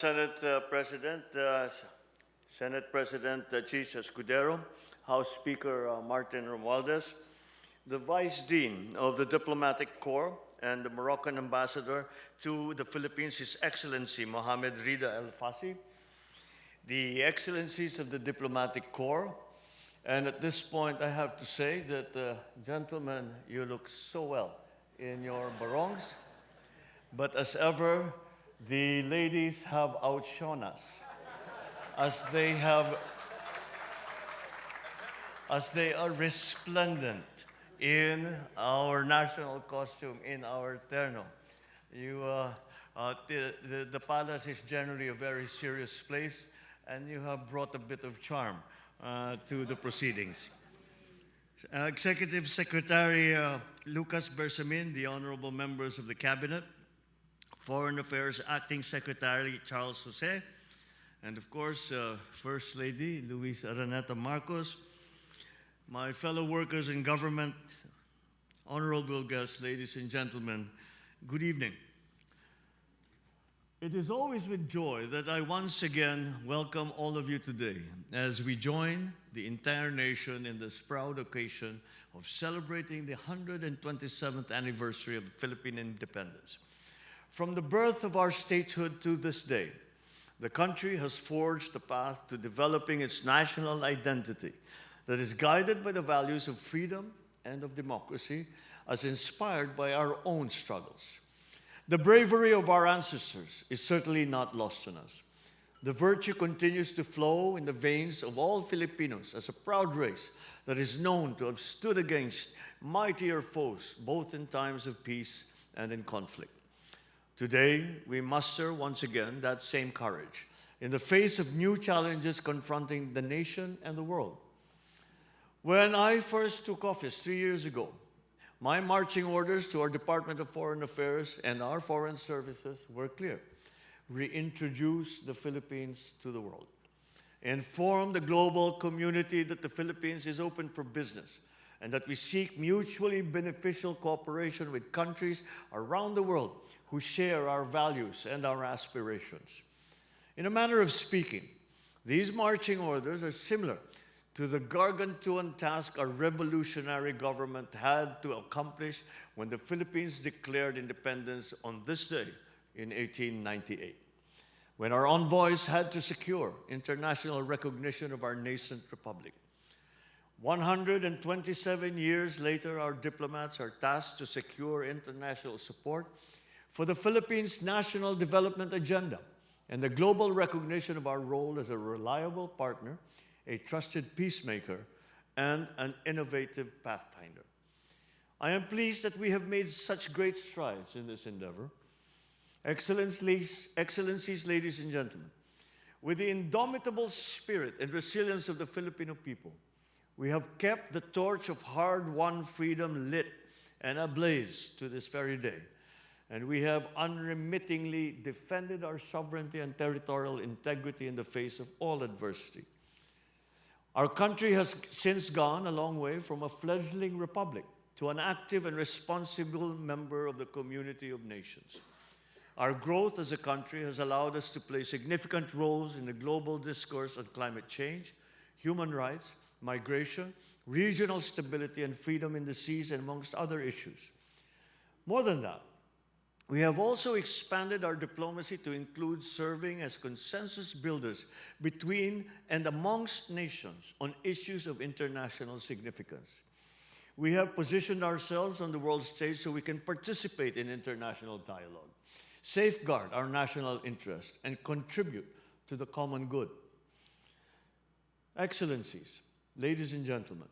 Senate President Chis Escudero, House Speaker Martin Romualdez, the Vice Dean of the Diplomatic Corps and the Moroccan Ambassador to the Philippines, His Excellency Mohamed Rida El Fassi, the Excellencies of the Diplomatic Corps, and at this point I have to say that, gentlemen, you look so well in your barongs, but as ever, the ladies have outshone us as they are resplendent in our national costume, in our terno. The palace is generally a very serious place, and you have brought a bit of charm to the proceedings. Executive Secretary Lucas Bersamin, the honorable members of the Cabinet, Foreign Affairs Acting Secretary Charles Jose, and of course, First Lady Luis Araneta Marcos, my fellow workers in government, honorable guests, ladies and gentlemen, good evening. It is always with joy that I once again welcome all of you today as we join the entire nation in this proud occasion of celebrating the 127th anniversary of Philippine independence. From the birth of our statehood to this day, the country has forged a path to developing its national identity that is guided by the values of freedom and of democracy as inspired by our own struggles. The bravery of our ancestors is certainly not lost on us. The virtue continues to flow in the veins of all Filipinos as a proud race that is known to have stood against mightier foes, both in times of peace and in conflict. Today, we muster once again that same courage in the face of new challenges confronting the nation and the world. When I first took office 3 years ago, my marching orders to our Department of Foreign Affairs and our foreign services were clear. Reintroduce the Philippines to the world. Inform the global community that the Philippines is open for business and that we seek mutually beneficial cooperation with countries around the world who share our values and our aspirations. In a manner of speaking, these marching orders are similar to the gargantuan task our revolutionary government had to accomplish when the Philippines declared independence on this day in 1898, when our envoys had to secure international recognition of our nascent republic. 127 years later, our diplomats are tasked to secure international support for the Philippines' national development agenda and the global recognition of our role as a reliable partner, a trusted peacemaker, and an innovative pathfinder. I am pleased that we have made such great strides in this endeavor. Excellencies, ladies and gentlemen, with the indomitable spirit and resilience of the Filipino people, we have kept the torch of hard-won freedom lit and ablaze to this very day. And we have unremittingly defended our sovereignty and territorial integrity in the face of all adversity. Our country has since gone a long way from a fledgling republic to an active and responsible member of the community of nations. Our growth as a country has allowed us to play significant roles in the global discourse on climate change, human rights, migration, regional stability, and freedom in the seas, and amongst other issues. More than that, we have also expanded our diplomacy to include serving as consensus builders between and amongst nations on issues of international significance. We have positioned ourselves on the world stage so we can participate in international dialogue, safeguard our national interest, and contribute to the common good. Excellencies, ladies and gentlemen,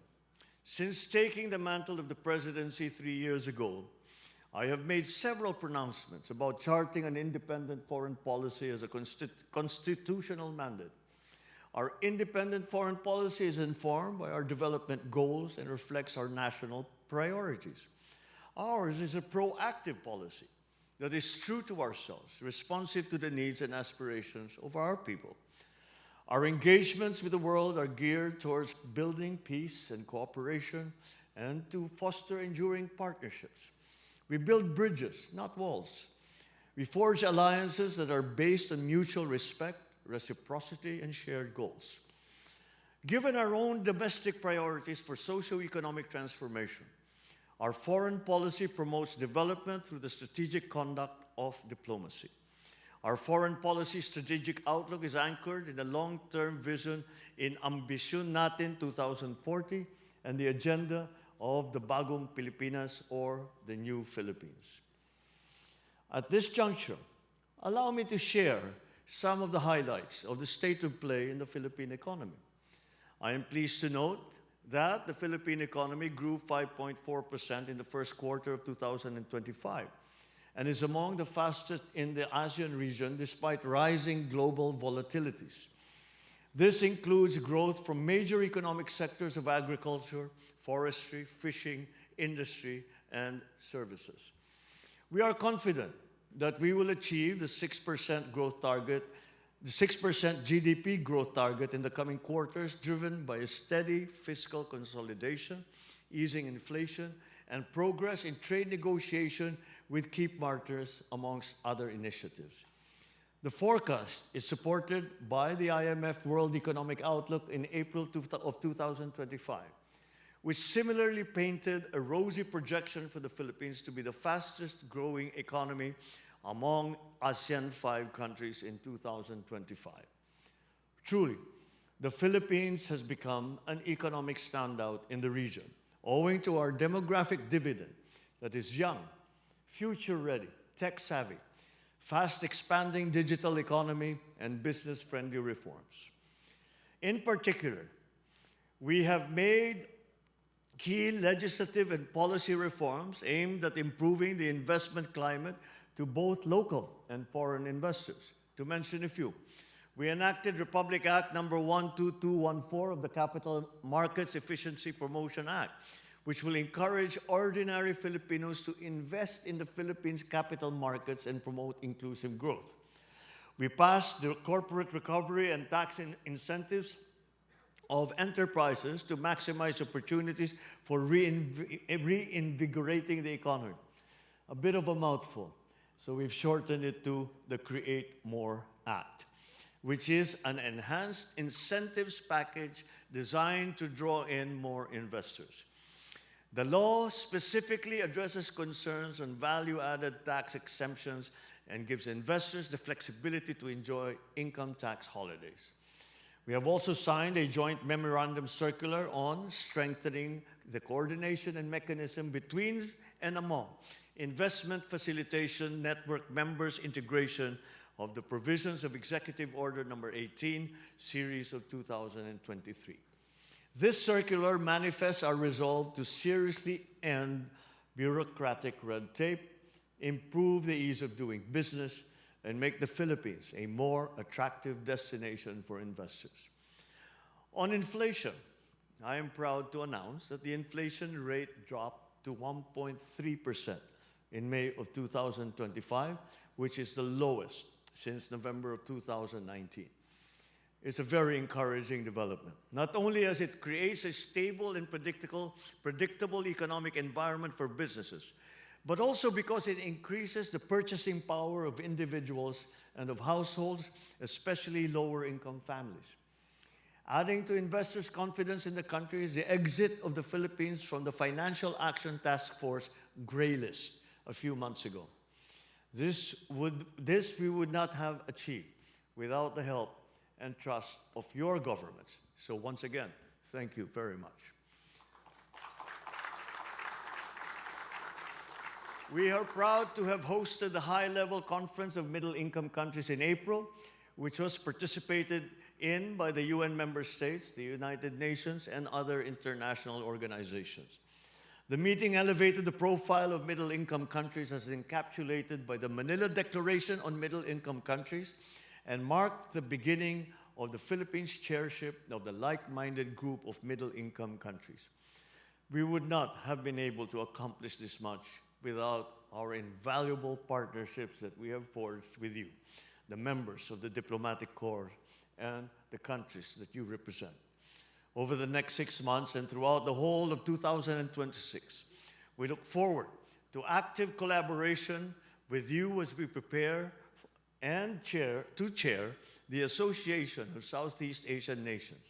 since taking the mantle of the presidency 3 years ago, I have made several pronouncements about charting an independent foreign policy as a constitutional mandate. Our independent foreign policy is informed by our development goals and reflects our national priorities. Ours is a proactive policy that is true to ourselves, responsive to the needs and aspirations of our people. Our engagements with the world are geared towards building peace and cooperation and to foster enduring partnerships. We build bridges, not walls. We forge alliances that are based on mutual respect, reciprocity, and shared goals. Given our own domestic priorities for socio-economic transformation, our foreign policy promotes development through the strategic conduct of diplomacy. Our foreign policy strategic outlook is anchored in a long-term vision in Ambisyon Natin 2040 and the agenda of the Bagong Pilipinas, or the New Philippines. At this juncture, allow me to share some of the highlights of the state of play in the Philippine economy. I am pleased to note that the Philippine economy grew 5.4% in the first quarter of 2025 and is among the fastest in the ASEAN region despite rising global volatilities. This includes growth from major economic sectors of agriculture, forestry, fishing, industry, and services. We are confident that we will achieve the 6% growth target, the 6% GDP growth target in the coming quarters, driven by a steady fiscal consolidation, easing inflation, and progress in trade negotiation with key partners, amongst other initiatives. The forecast is supported by the IMF World Economic Outlook in April of 2025, which similarly painted a rosy projection for the Philippines to be the fastest growing economy among ASEAN 5 countries in 2025. Truly, the Philippines has become an economic standout in the region, owing to our demographic dividend that is young, future-ready, tech-savvy, fast-expanding digital economy, and business-friendly reforms. In particular, we have made key legislative and policy reforms aimed at improving the investment climate to both local and foreign investors. To mention a few, we enacted Republic Act number 12214 of the Capital Markets Efficiency Promotion Act, which will encourage ordinary Filipinos to invest in the Philippines' capital markets and promote inclusive growth. We passed the corporate recovery and tax incentives of enterprises to maximize opportunities for reinvigorating the economy. A bit of a mouthful, so we've shortened it to the Create More Act, which is an enhanced incentives package designed to draw in more investors. The law specifically addresses concerns on value-added tax exemptions and gives investors the flexibility to enjoy income tax holidays. We have also signed a joint memorandum circular on strengthening the coordination and mechanism between and among investment facilitation network members, integration of the provisions of Executive Order number 18, series of 2023. This circular manifests our resolve to seriously end bureaucratic red tape, improve the ease of doing business, and make the Philippines a more attractive destination for investors. On inflation, I am proud to announce that the inflation rate dropped to 1.3% in May of 2025, which is the lowest since November of 2019. It's a very encouraging development, not only as it creates a stable and predictable economic environment for businesses, but also because it increases the purchasing power of individuals and of households, especially lower-income families. Adding to investors' confidence in the country is the exit of the Philippines from the Financial Action Task Force gray list a few months ago. This we would not have achieved without the help and trust of your governments. So once again, thank you very much. We are proud to have hosted the high-level conference of middle-income countries in April, which was participated in by the UN member states, the United Nations, and other international organizations. The meeting elevated the profile of middle-income countries as encapsulated by the Manila Declaration on Middle-Income Countries and marked the beginning of the Philippines' chairship of the like-minded group of middle-income countries. We would not have been able to accomplish this much without our invaluable partnerships that we have forged with you, the members of the diplomatic corps and the countries that you represent. Over the next 6 months and throughout the whole of 2026, we look forward to active collaboration with you as we prepare to chair the Association of Southeast Asian Nations.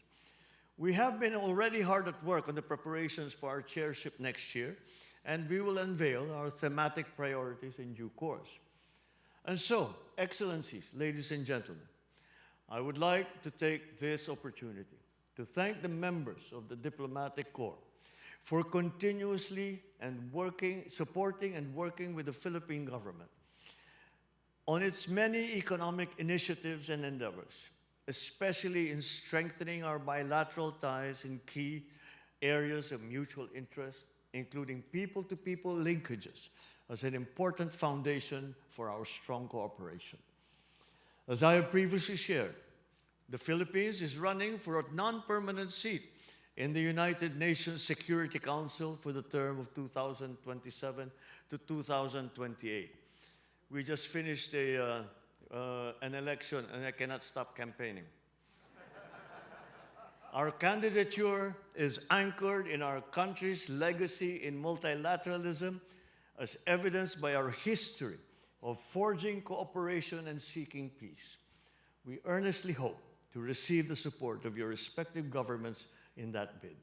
We have been already hard at work on the preparations for our chairship next year, and we will unveil our thematic priorities in due course. And so, Excellencies, ladies and gentlemen, I would like to take this opportunity to thank the members of the Diplomatic Corps for continuously supporting and working with the Philippine government on its many economic initiatives and endeavors, especially in strengthening our bilateral ties in key areas of mutual interest, including people-to-people linkages as an important foundation for our strong cooperation. As I have previously shared, the Philippines is running for a non-permanent seat in the United Nations Security Council for the term of 2027 to 2028. We just finished an election, and I cannot stop campaigning. Our candidature is anchored in our country's legacy in multilateralism, as evidenced by our history of forging cooperation and seeking peace. We earnestly hope to receive the support of your respective governments in that bid.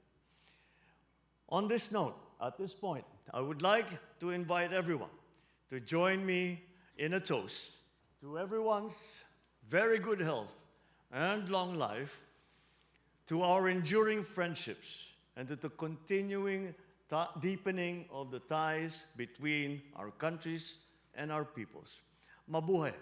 On this note, at this point, I would like to invite everyone to join me in a toast to everyone's very good health and long life, to our enduring friendships, and to the continuing deepening of the ties between our countries and our peoples. Mabuhay!